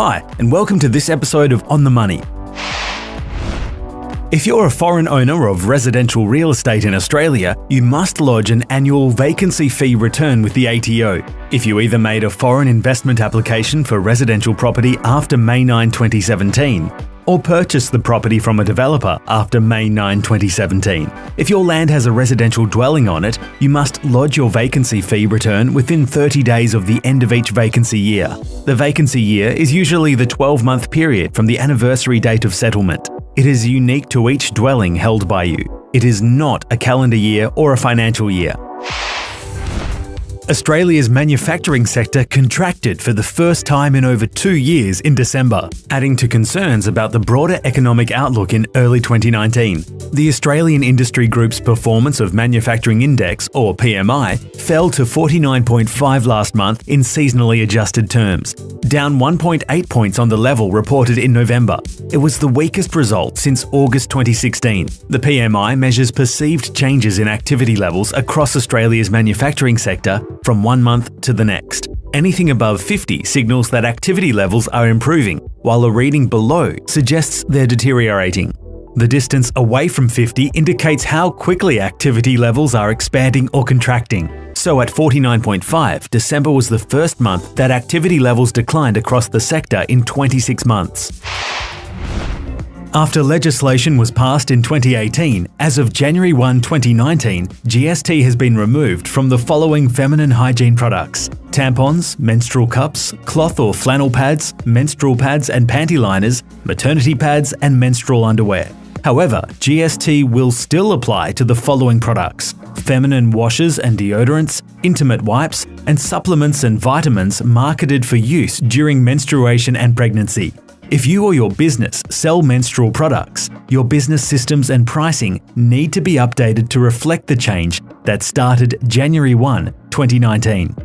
Hi, and welcome to this episode of On the Money. If you're a foreign owner of residential real estate in Australia, you must lodge an annual vacancy fee return with the ATO. If you either made a foreign investment application for residential property after May 9, 2017, or purchased the property from a developer after May 9, 2017. If your land has a residential dwelling on it, you must lodge your vacancy fee return within 30 days of the end of each vacancy year. The vacancy year is usually the 12-month period from the anniversary date of settlement. It is unique to each dwelling held by you. It is not a calendar year or a financial year. Australia's manufacturing sector contracted for the first time in over 2 years in December, adding to concerns about the broader economic outlook in early 2019. The Australian Industry Group's Performance of Manufacturing Index, or PMI, fell to 49.5 last month in seasonally adjusted terms, down 1.8 points on the level reported in November. It was the weakest result since August 2016. The PMI measures perceived changes in activity levels across Australia's manufacturing sector from 1 month to the next. Anything above 50 signals that activity levels are improving, while a reading below suggests they're deteriorating. The distance away from 50 indicates how quickly activity levels are expanding or contracting. So at 49.5, December was the first month that activity levels declined across the sector in 26 months. After legislation was passed in 2018, as of January 1, 2019, GST has been removed from the following feminine hygiene products: tampons, menstrual cups, cloth or flannel pads, menstrual pads and panty liners, maternity pads and menstrual underwear. However, GST will still apply to the following products: feminine washes and deodorants, intimate wipes, and supplements and vitamins marketed for use during menstruation and pregnancy. If you or your business sell menstrual products, your business systems and pricing need to be updated to reflect the change that started January 1, 2019.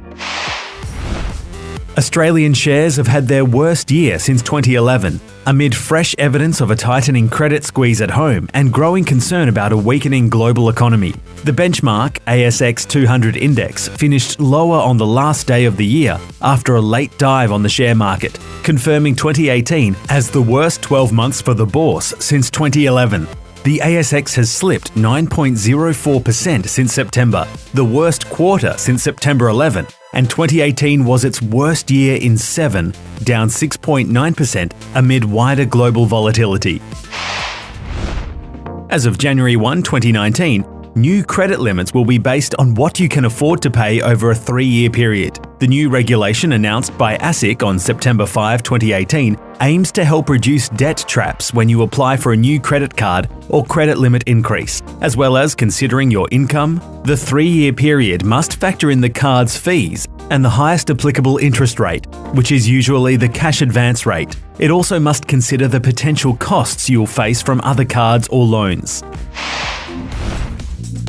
Australian shares have had their worst year since 2011, amid fresh evidence of a tightening credit squeeze at home and growing concern about a weakening global economy. The benchmark ASX 200 index finished lower on the last day of the year after a late dive on the share market, confirming 2018 as the worst 12 months for the bourse since 2011. The ASX has slipped 9.04% since September, the worst quarter since September 11, and 2018 was its worst year in 7, down 6.9% amid wider global volatility. As of January 1, 2019, new credit limits will be based on what you can afford to pay over a 3-year period. The new regulation announced by ASIC on September 5, 2018 aims to help reduce debt traps when you apply for a new credit card or credit limit increase. As well as considering your income, the 3-year period must factor in the card's fees and the highest applicable interest rate, which is usually the cash advance rate. It also must consider the potential costs you'll face from other cards or loans.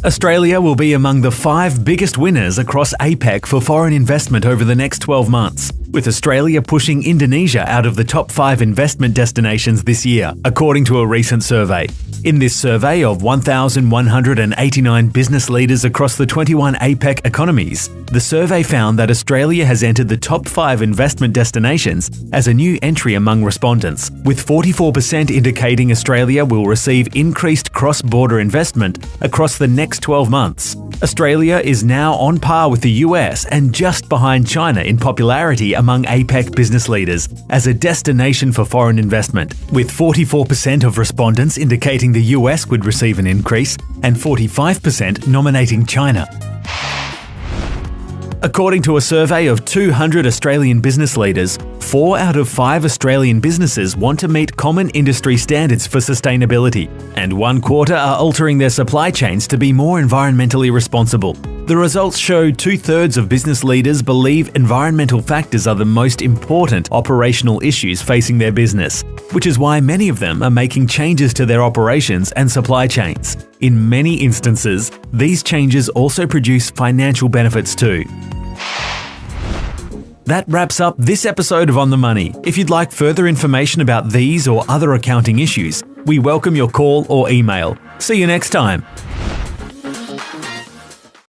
Australia will be among the 5 biggest winners across APEC for foreign investment over the next 12 months, with Australia pushing Indonesia out of the top 5 investment destinations this year, according to a recent survey. In this survey of 1,189 business leaders across the 21 APEC economies, the survey found that Australia has entered the top 5 investment destinations as a new entry among respondents, with 44% indicating Australia will receive increased cross-border investment across the next 12 months. Australia is now on par with the US and just behind China in popularity among APEC business leaders as a destination for foreign investment, with 44% of respondents indicating the US would receive an increase and 45% nominating China. According to a survey of 200 Australian business leaders, 4 out of 5 Australian businesses want to meet common industry standards for sustainability, and 1/4 are altering their supply chains to be more environmentally responsible. The results show 2/3 of business leaders believe environmental factors are the most important operational issues facing their business, which is why many of them are making changes to their operations and supply chains. In many instances, these changes also produce financial benefits too. That wraps up this episode of On the Money. If you'd like further information about these or other accounting issues, we welcome your call or email. See you next time.